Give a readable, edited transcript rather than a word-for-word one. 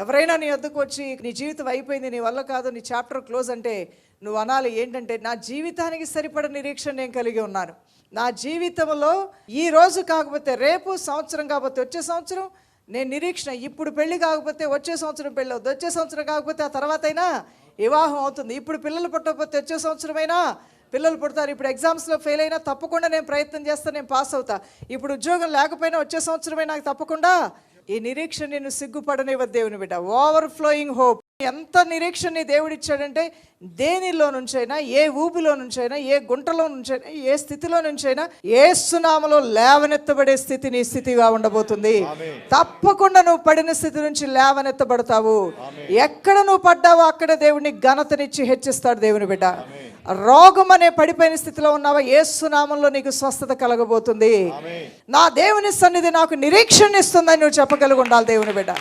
ఎవరైనా నీ వద్దకు వచ్చి నీ జీవితం అయిపోయింది, నీ వల్ల కాదు, నీ చాప్టర్ క్లోజ్ అంటే నువ్వు అనాలి ఏంటంటే, నా జీవితానికి సరిపడ నిరీక్షణ నేను కలిగి ఉన్నాను. నా జీవితంలో ఈ రోజు కాకపోతే రేపు, సంవత్సరం కాకపోతే వచ్చే సంవత్సరం నేను నిరీక్షణ. ఇప్పుడు పెళ్లి కాకపోతే వచ్చే సంవత్సరం పెళ్ళి అవుతుంది, వచ్చే సంవత్సరం కాకపోతే ఆ తర్వాత అయినా వివాహం అవుతుంది. ఇప్పుడు పిల్లలు పుట్టకపోతే వచ్చే సంవత్సరమైనా పిల్లలు పుడతారు. ఇప్పుడు ఎగ్జామ్స్లో ఫెయిల్ అయినా తప్పకుండా నేను ప్రయత్నం చేస్తాను, నేను పాస్ అవుతా. ఇప్పుడు ఉద్యోగం లేకపోయినా వచ్చే సంవత్సరమే నాకు తప్పకుండా. ఈ నిరీక్షణ నేను సిగ్గుపడనివ్వదు దేవుని బిడ్డ. Over flowing hope. ఎంత నిరీక్షణని దేవుడిచ్చాడంటే, దేనిలో నుంచైనా, ఏ ఊబిలో నుంచైనా, ఏ గుంటలో నుంచైనా, ఏ స్థితిలో నుంచైనా యేసు నామములో లేవనెత్తబడే స్థితి నీ స్థితిగా ఉండబోతుంది. తప్పకుండా నువ్వు పడిన స్థితి నుంచి లేవనెత్తబడతావు. ఎక్కడ నువ్వు పడ్డావో అక్కడ దేవుడిని ఘనతనిచ్చి హెచ్చిస్తాడు దేవుని బిడ్డ. రోగం అనే పడిపోయిన స్థితిలో ఉన్నావా, యేసు నామములో నీకు స్వస్థత కలగబోతుంది. నా దేవుని సన్నిధి నాకు నిరీక్షణ ఇస్తుందని నువ్వు చెప్పగలిగి ఉండాలి దేవుని బిడ్డ.